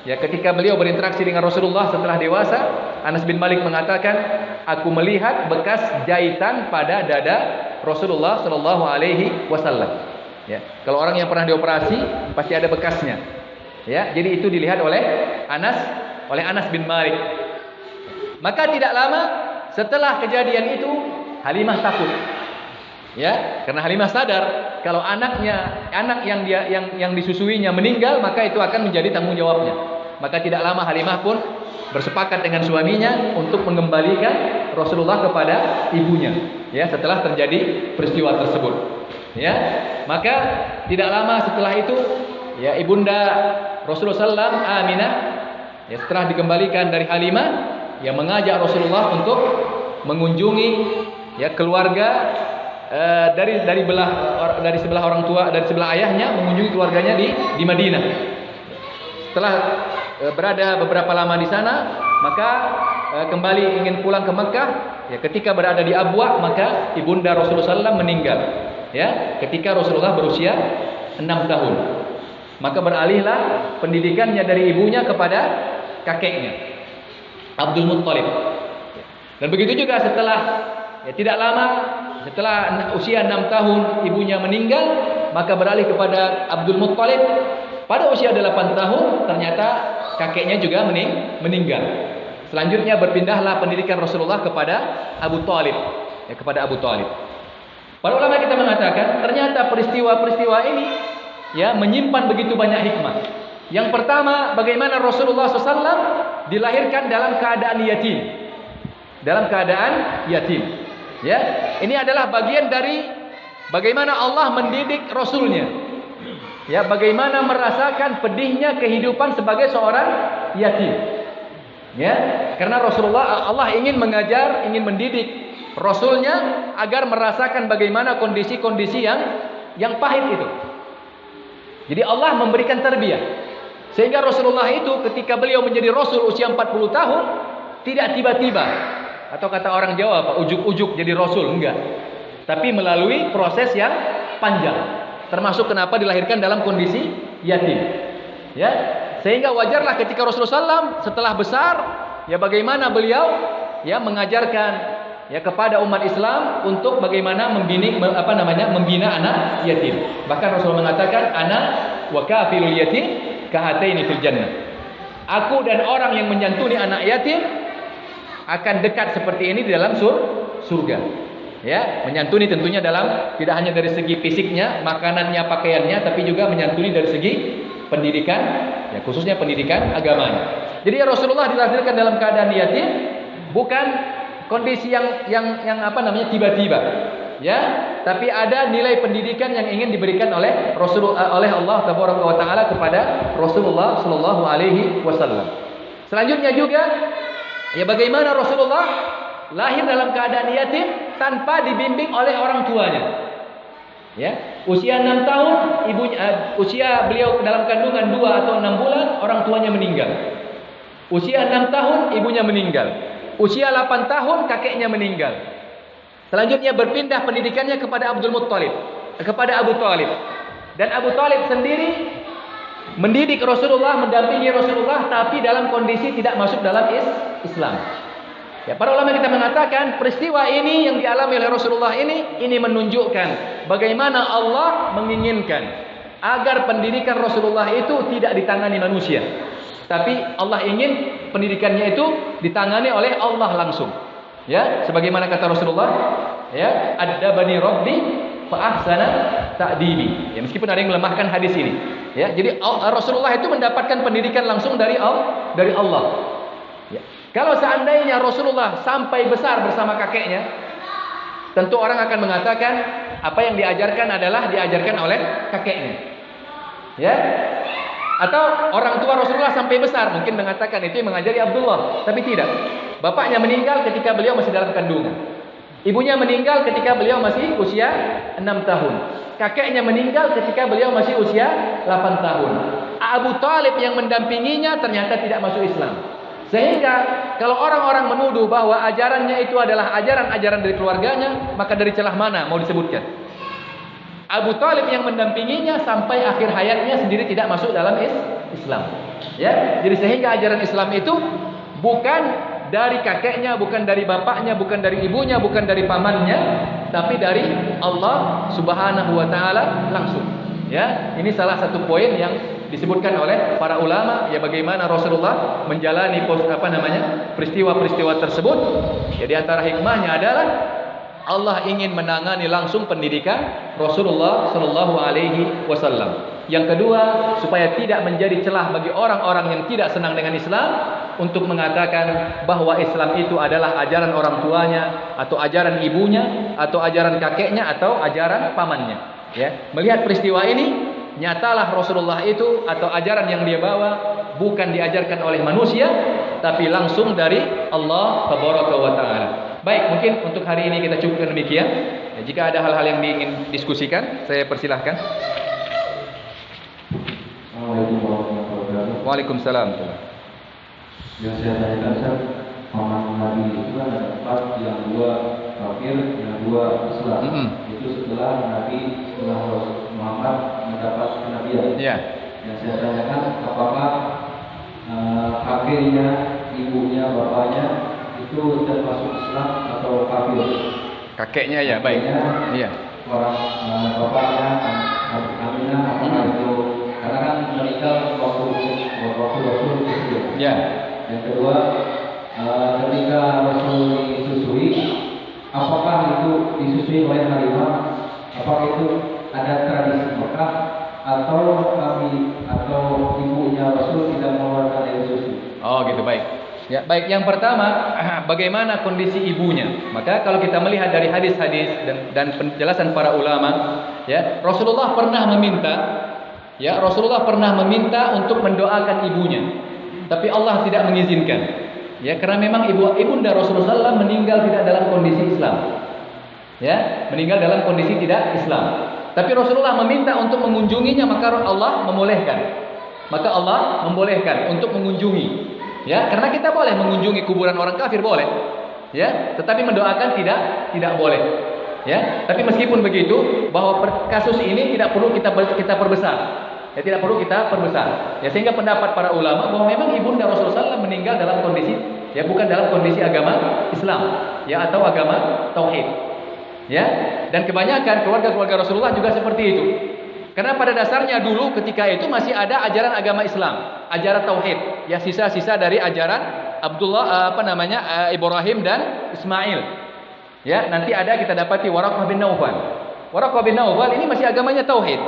Ya, ketika beliau berinteraksi dengan Rasulullah setelah dewasa, Anas bin Malik mengatakan, aku melihat bekas jahitan pada dada Rasulullah sallallahu alaihi wasallam. Ya, kalau orang yang pernah dioperasi pasti ada bekasnya. Ya, jadi itu dilihat oleh Anas bin Malik. Maka tidak lama setelah kejadian itu, Halimah takut. Ya, karena Halimah sadar kalau anak yang disusuinya meninggal, maka itu akan menjadi tanggung jawabnya. Maka tidak lama Halimah pun bersepakat dengan suaminya untuk mengembalikan Rasulullah kepada ibunya. Ya, setelah terjadi peristiwa tersebut. Ya, maka tidak lama setelah itu, ya ibunda Rasulullah SAW, Aminah, ya setelah dikembalikan dari Halimah, yang mengajak Rasulullah untuk mengunjungi ya keluarga dari sebelah orang tua, dari sebelah ayahnya, mengunjungi keluarganya di Madinah. Setelah berada beberapa lama di sana, maka kembali ingin pulang ke Mekah. Ya, ketika berada di Abwa, maka ibunda Rasulullah SAW meninggal. Ya, ketika Rasulullah berusia 6 tahun. Maka beralihlah pendidikannya dari ibunya kepada kakeknya, Abdul Muttalib. Dan begitu juga setelah tidak lama, setelah usia 6 tahun ibunya meninggal, maka beralih kepada Abdul Muttalib. Pada usia 8 tahun ternyata kakeknya juga meninggal. Selanjutnya berpindahlah pendidikan Rasulullah kepada Abu Thalib, ya, kepada Abu Thalib. Para ulama kita mengatakan ternyata peristiwa-peristiwa ini ya menyimpan begitu banyak hikmah. Yang pertama, bagaimana Rasulullah SAW dilahirkan dalam keadaan yatim. Dalam keadaan yatim. Ya, ini adalah bagian dari bagaimana Allah mendidik Rasulnya. Ya, bagaimana merasakan pedihnya kehidupan sebagai seorang yatim. Ya, karena Rasulullah, Allah ingin mengajar, ingin mendidik Rasulnya agar merasakan bagaimana kondisi-kondisi yang pahit itu. Jadi Allah memberikan tarbiyah. Sehingga Rasulullah itu ketika beliau menjadi Rasul usia 40 tahun, tidak tiba-tiba, atau kata orang Jawa apa, ujuk-ujuk jadi Rasul, enggak. Tapi melalui proses yang panjang. Termasuk kenapa dilahirkan dalam kondisi yatim. Ya, sehingga wajarlah ketika Rasulullah SAW setelah besar, ya bagaimana beliau ya mengajarkan ya kepada umat Islam untuk bagaimana membina anak yatim. Bahkan Rasulullah mengatakan, ana wa kafilul yatim kahataini fil jannah. Aku dan orang yang menyantuni anak yatim akan dekat seperti ini di dalam surga. Ya, menyantuni tentunya dalam tidak hanya dari segi fisiknya, makanannya, pakaiannya, tapi juga menyantuni dari segi pendidikan, ya khususnya pendidikan agamanya. Jadi Rasulullah dilahirkan dalam keadaan yatim, bukan kondisi yang tiba-tiba. Ya, tapi ada nilai pendidikan yang ingin diberikan oleh Allah Taala kepada Rasulullah sallallahu alaihi wasallam. Selanjutnya juga ya bagaimana Rasulullah lahir dalam keadaan yatim tanpa dibimbing oleh orang tuanya. Ya, usia 6 tahun usia beliau dalam kandungan 2 atau 6 bulan orang tuanya meninggal. Usia 6 tahun ibunya meninggal. Usia 8 tahun kakeknya meninggal. Selanjutnya berpindah pendidikannya kepada Abdul Muttalib, kepada Abu Talib. Dan Abu Talib sendiri mendidik Rasulullah, mendampingi Rasulullah, tapi dalam kondisi tidak masuk dalam Islam. Ya, para ulama kita mengatakan peristiwa ini yang dialami oleh Rasulullah ini menunjukkan bagaimana Allah menginginkan agar pendidikan Rasulullah itu tidak ditangani manusia, tapi Allah ingin pendidikannya itu ditangani oleh Allah langsung. Ya, sebagaimana kata Rasulullah, ya, "Adabani Rabbi fa ahsana ta'dibi." Ya, meskipun ada yang melemahkan hadis ini. Ya, jadi Rasulullah itu mendapatkan pendidikan langsung dari Allah. Ya. Kalau seandainya Rasulullah sampai besar bersama kakeknya, tentu orang akan mengatakan apa yang diajarkan adalah diajarkan oleh kakeknya. Ya. Atau orang tua Rasulullah sampai besar mungkin mengatakan itu yang mengajari Abdullah, tapi tidak. Bapaknya meninggal ketika beliau masih dalam kandungan. Ibunya meninggal ketika beliau masih usia 6 tahun. Kakeknya meninggal ketika beliau masih usia 8 tahun. Abu Talib yang mendampinginya ternyata tidak masuk Islam. Sehingga kalau orang-orang menuduh bahwa ajarannya itu adalah ajaran-ajaran dari keluarganya, maka dari celah mana mau disebutkan? Abu Talib yang mendampinginya sampai akhir hayatnya sendiri tidak masuk dalam Islam. Ya, jadi sehingga ajaran Islam itu bukan dari kakeknya, bukan dari bapaknya, bukan dari ibunya, bukan dari pamannya, tapi dari Allah Subhanahu wa taala langsung. Ya, ini salah satu poin yang disebutkan oleh para ulama, ya, bagaimana Rasulullah menjalani peristiwa-peristiwa tersebut. Ya, di antara hikmahnya adalah Allah ingin menangani langsung pendidikan Rasulullah sallallahu alaihi wasallam. Yang kedua, supaya tidak menjadi celah bagi orang-orang yang tidak senang dengan Islam untuk mengatakan bahwa Islam itu adalah ajaran orang tuanya atau ajaran ibunya atau ajaran kakeknya atau ajaran pamannya. Ya, melihat peristiwa ini, nyatalah Rasulullah itu atau ajaran yang dia bawa bukan diajarkan oleh manusia, tapi langsung dari Allah Tabaraka wa Ta'ala. Baik, mungkin untuk hari ini kita cukupkan demikian. Ya, jika ada hal-hal yang ingin diskusikan, saya persilahkan.
Assalamualaikum warahmatullahi wabarakatuh.
Waalaikumsalam.
Yang saya tanyakan, paman Nabi itu kan ada 4, yang 2 kafir, yang 2 Islam. Itu setelah Muhammad mendapat kenabian.
Ya.
Yang saya tanyakan, apakah kafirnya, ibunya, bapaknya itu termasuk Islam atau kafir?
Kakeknya ya, baik. Iya.
Orang bapaknya Aminah, apakah itu karena kan meninggal waktu Rasul disusui.
Ya.
Yang kedua, ketika Rasul disusui, apakah itu disusui oleh harimau? Apakah itu ada tradisi Mekah atau kami atau ibunya Rasul tidak mengeluarkan air susu?
Oh, gitu, baik. Ya, baik. Yang pertama, bagaimana kondisi ibunya? Maka kalau kita melihat dari hadis-hadis dan penjelasan para ulama, ya, Rasulullah pernah meminta untuk mendoakan ibunya, tapi Allah tidak mengizinkan. Ya, karena memang ibunda Rasulullah SAW meninggal tidak dalam kondisi Islam. Ya, meninggal dalam kondisi tidak Islam. Tapi Rasulullah meminta untuk mengunjunginya, maka Allah membolehkan untuk mengunjungi. Ya, karena kita boleh mengunjungi kuburan orang kafir, boleh. Ya, tetapi mendoakan tidak boleh. Ya, tapi meskipun begitu, bahwa kasus ini tidak perlu kita perbesar. Ya, tidak perlu kita perbesar. Ya, sehingga pendapat para ulama bahwa memang ibunda Rasulullah SAW meninggal dalam kondisi, ya, bukan dalam kondisi agama Islam, ya, atau agama tauhid. Ya, dan kebanyakan keluarga-keluarga Rasulullah juga seperti itu. Karena pada dasarnya dulu ketika itu masih ada ajaran agama Islam, ajaran tauhid, ya, sisa-sisa dari ajaran Ibrahim dan Ismail. Ya, nanti ada kita dapati Waraqah bin Naufal. Waraqah bin Naufal ini masih agamanya tauhid.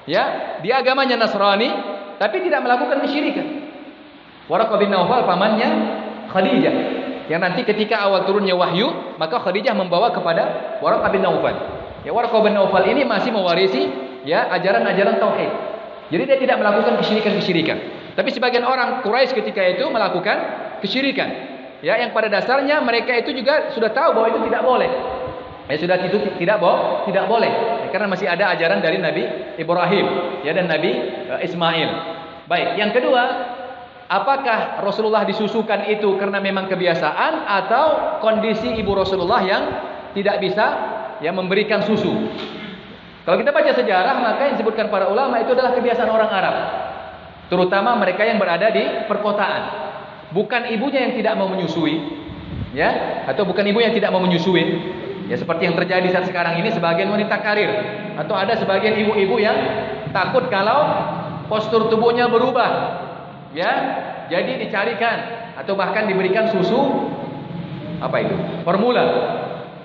Ya, dia agamanya Nasrani tapi tidak melakukan kesyirikan. Waraqah bin Naufal pamannya Khadijah, yang nanti ketika awal turunnya wahyu, maka Khadijah membawa kepada Waraqah bin Naufal. Ya, Waraqah bin Naufal ini masih mewarisi, ya, ajaran-ajaran tauhid. Jadi dia tidak melakukan kesyirikan. Tapi sebagian orang Quraisy ketika itu melakukan kesyirikan. Ya, yang pada dasarnya mereka itu juga sudah tahu bahwa itu tidak boleh. Ya, sudah itu tidak boleh. karena masih ada ajaran dari Nabi Ibrahim ya dan Nabi Ismail. Baik, yang kedua, apakah Rasulullah disusukan itu karena memang kebiasaan atau kondisi ibu Rasulullah yang tidak bisa ya memberikan susu? Kalau kita baca sejarah, maka yang disebutkan para ulama itu adalah kebiasaan orang Arab, terutama mereka yang berada di perkotaan. Bukan ibunya yang tidak mau menyusui, ya, atau bukan ibu yang tidak mau menyusui, ya seperti yang terjadi saat sekarang ini sebagian wanita karir, atau ada sebagian ibu-ibu yang takut kalau postur tubuhnya berubah, ya, jadi dicarikan atau bahkan diberikan susu apa itu? Formula.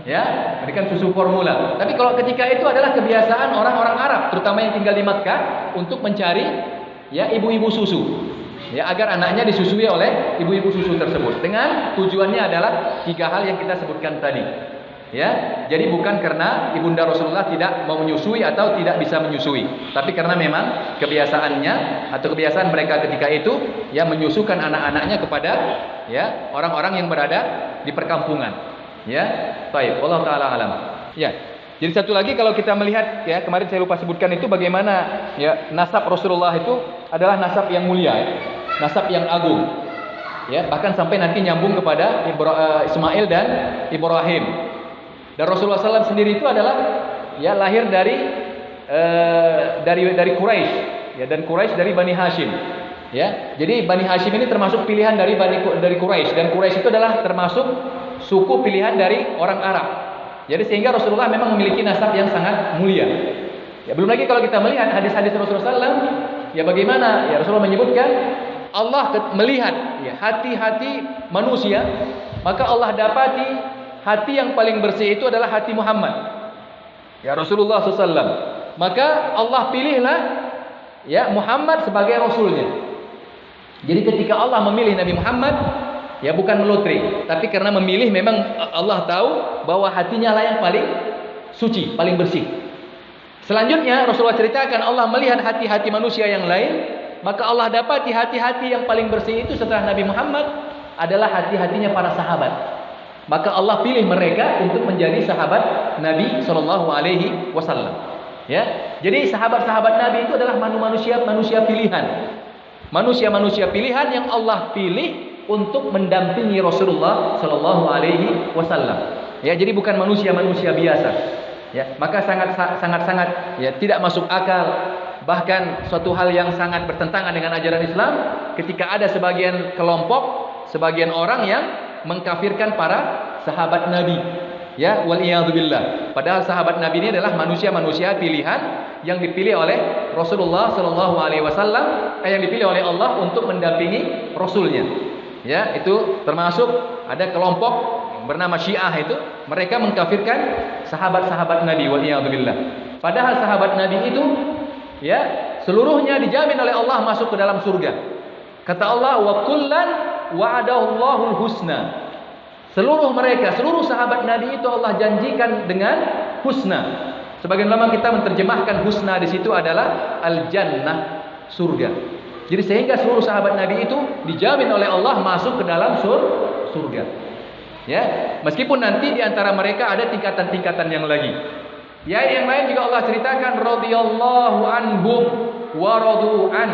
Ya, berikan susu formula. Tapi kalau ketika itu adalah kebiasaan orang-orang Arab, terutama yang tinggal di Makkah, untuk mencari ya ibu-ibu susu. Ya, agar anaknya disusui oleh ibu-ibu susu tersebut. Dengan tujuannya adalah 3 hal yang kita sebutkan tadi. Ya, jadi bukan karena ibunda Rasulullah tidak mau menyusui atau tidak bisa menyusui, tapi karena memang kebiasaannya atau kebiasaan mereka ketika itu ya menyusukan anak-anaknya kepada ya orang-orang yang berada di perkampungan. Ya, baik. Allah Taala alam. Ya. Jadi satu lagi kalau kita melihat ya kemarin saya lupa sebutkan itu bagaimana ya nasab Rasulullah itu adalah nasab yang mulia, ya. Nasab yang agung. Ya, bahkan sampai nanti nyambung kepada Ismail dan Ibrahim. Dan Rasulullah SAW sendiri itu adalah ya lahir dari Quraisy, ya, dan Quraisy dari Bani Hashim. Ya, jadi Bani Hashim ini termasuk pilihan dari Quraisy, dan Quraisy itu adalah termasuk suku pilihan dari orang Arab. Jadi sehingga Rasulullah memang memiliki nasab yang sangat mulia. Ya, belum lagi kalau kita melihat hadis-hadis Rasulullah SAW, ya bagaimana ya Rasulullah menyebutkan Allah melihat ya hati-hati manusia, maka Allah dapati hati yang paling bersih itu adalah hati Muhammad. Ya Rasulullah SAW. Maka Allah pilihlah ya Muhammad sebagai Rasulnya. Jadi ketika Allah memilih Nabi Muhammad, ya bukan melotri, tapi karena memilih memang Allah tahu bahwa hatinya lah yang paling suci, paling bersih. Selanjutnya Rasulullah ceritakan Allah melihat hati-hati manusia yang lain, maka Allah dapati hati-hati yang paling bersih itu setelah Nabi Muhammad adalah hati-hatinya para sahabat. Maka Allah pilih mereka untuk menjadi sahabat Nabi SAW. Ya, jadi sahabat-sahabat Nabi itu adalah manusia pilihan, manusia pilihan yang Allah pilih untuk mendampingi Rasulullah Sallallahu Alaihi Wasallam. Ya, jadi bukan manusia biasa. Ya, maka sangat ya tidak masuk akal, bahkan suatu hal yang sangat bertentangan dengan ajaran Islam ketika ada sebagian kelompok, sebagian orang yang mengkafirkan para sahabat Nabi. Ya, wal iyadzubillah. Padahal sahabat Nabi ini adalah manusia pilihan yang dipilih oleh Rasulullah Sallallahu Alaihi Wasallam, yang dipilih oleh Allah untuk mendampingi Rasulnya. Ya, itu termasuk ada kelompok bernama Syiah itu, mereka mengkafirkan sahabat-sahabat Nabi waliyadzubillah. Padahal sahabat Nabi itu ya seluruhnya dijamin oleh Allah masuk ke dalam surga. Kata Allah, wa kullan wa'adahullahul husna. Seluruh sahabat Nabi itu Allah janjikan dengan husna. Sebagian ulama kita menerjemahkan husna di situ adalah al-jannah, surga. Jadi sehingga seluruh sahabat Nabi itu dijamin oleh Allah masuk ke dalam surga. Ya, meskipun nanti di antara mereka ada tingkatan-tingkatan yang lagi. Ya, yang lain juga Allah ceritakan radhiyallahu anhum wa radu an.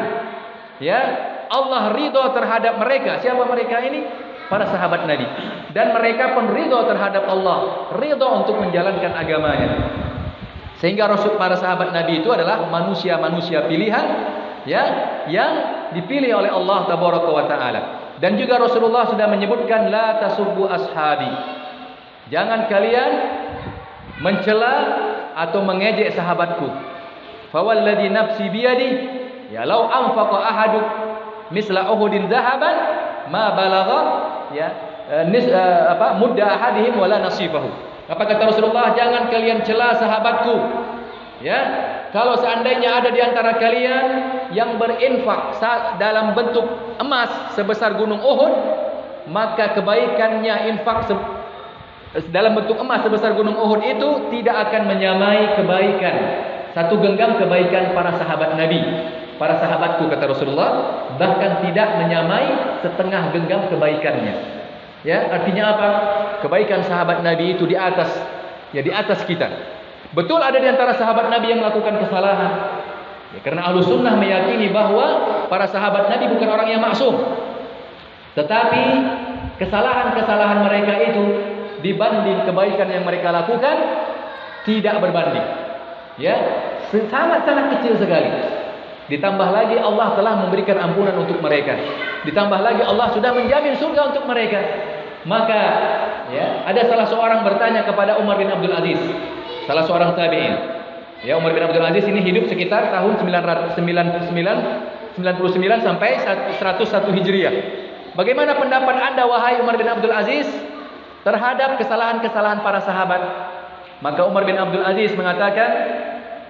Ya, Allah ridho terhadap mereka. Siapa mereka ini? Para sahabat Nabi. Dan mereka pun ridho terhadap Allah, ridho untuk menjalankan agamanya. Sehingga para sahabat Nabi itu adalah manusia pilihan ya yang dipilih oleh Allah tabaraka wa taala. Dan juga Rasulullah sudah menyebutkan la tasubbu ashabi. Jangan kalian mencela atau mengejek sahabatku. Fawalladzi nafsi biyadi ya law anfaqa ahaduk misla uhudin zahaban ma balagha ya mudda ahadihim wala nasifahu. Apa kata Rasulullah? Jangan kalian cela sahabatku. Ya, kalau seandainya ada di antara kalian yang berinfak dalam bentuk emas sebesar gunung Uhud, maka kebaikannya infak dalam bentuk emas sebesar gunung Uhud itu tidak akan menyamai kebaikan satu genggam kebaikan para sahabat Nabi. Para sahabatku kata Rasulullah, bahkan tidak menyamai setengah genggam kebaikannya. Ya, artinya apa? Kebaikan sahabat Nabi itu di atas kita. Betul ada di antara sahabat Nabi yang melakukan kesalahan. Ya, karena Ahlus Sunnah meyakini bahwa para sahabat Nabi bukan orang yang maksum. Tetapi kesalahan-kesalahan mereka itu dibanding kebaikan yang mereka lakukan tidak berbanding. Ya, sangat-sangat kecil sekali. Ditambah lagi Allah telah memberikan ampunan untuk mereka. Ditambah lagi Allah sudah menjamin surga untuk mereka. Maka ya, ada salah seorang bertanya kepada Umar bin Abdul Aziz, salah seorang tabi'in. Ya, Umar bin Abdul Aziz ini hidup sekitar tahun 999 sampai 101 Hijriah. Bagaimana pendapat Anda wahai Umar bin Abdul Aziz terhadap kesalahan-kesalahan para sahabat? Maka Umar bin Abdul Aziz mengatakan,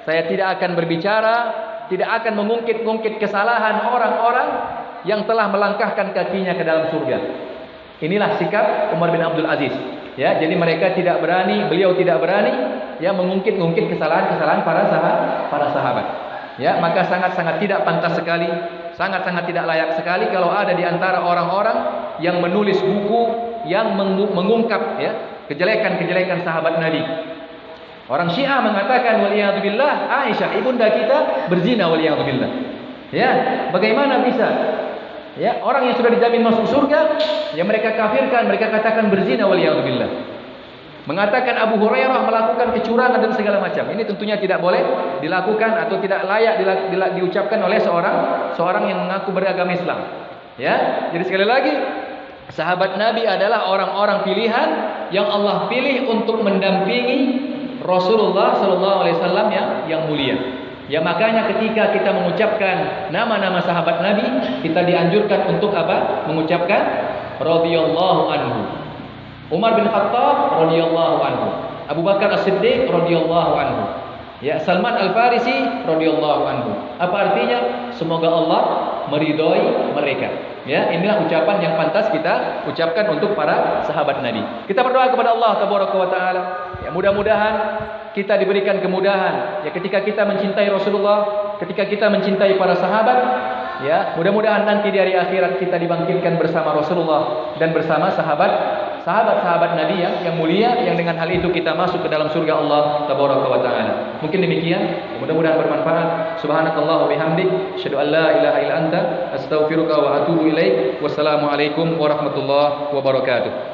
saya tidak akan berbicara, tidak akan mengungkit-ungkit kesalahan orang-orang yang telah melangkahkan kakinya ke dalam surga. Inilah sikap Umar bin Abdul Aziz. Ya, jadi mereka tidak berani, beliau tidak berani ya mengungkit-ungkit kesalahan-kesalahan para sahabat. Ya, maka sangat-sangat tidak pantas sekali, sangat-sangat tidak layak sekali kalau ada di antara orang-orang yang menulis buku yang mengungkap ya kejelekan-kejelekan sahabat Nabi. Orang Syiah mengatakan waliyadzubillah Aisyah ibunda kita berzina waliyadzubillah. Ya, bagaimana bisa? Ya, orang yang sudah dijamin masuk surga, yang mereka kafirkan, mereka katakan berzina waliyadzubillah. Mengatakan Abu Hurairah melakukan kecurangan dan segala macam. Ini tentunya tidak boleh dilakukan atau tidak layak diucapkan oleh seorang yang mengaku beragama Islam. Ya, jadi sekali lagi sahabat Nabi adalah orang-orang pilihan yang Allah pilih untuk mendampingi Rasulullah sallallahu alaihi wasallam yang mulia. Ya, makanya ketika kita mengucapkan nama-nama sahabat Nabi, kita dianjurkan untuk apa? Mengucapkan radhiyallahu anhu. Umar bin Khattab radhiyallahu anhu. Abu Bakar As-Siddiq radhiyallahu anhu. Ya, Salman Al-Farisi radhiyallahu anhu. Apa artinya? Semoga Allah meridhoi mereka. Ya, inilah ucapan yang pantas kita ucapkan untuk para sahabat Nabi. Kita berdoa kepada Allah tabaraka wa taala. Ya, mudah-mudahan kita diberikan kemudahan ya ketika kita mencintai Rasulullah, ketika kita mencintai para sahabat, ya, mudah-mudahan nanti di hari akhirat kita dibangkitkan bersama Rasulullah dan bersama sahabat-sahabat Nabi yang mulia, yang dengan hal itu kita masuk ke dalam surga Allah tabaraka wa taala. Mungkin demikian, mudah-mudahan bermanfaat. Subhanakallah wa bihamdik, asyhadu an la ilaha illa anta, astaghfiruka wa atubu ilaik. Wassalamualaikum warahmatullahi wabarakatuh.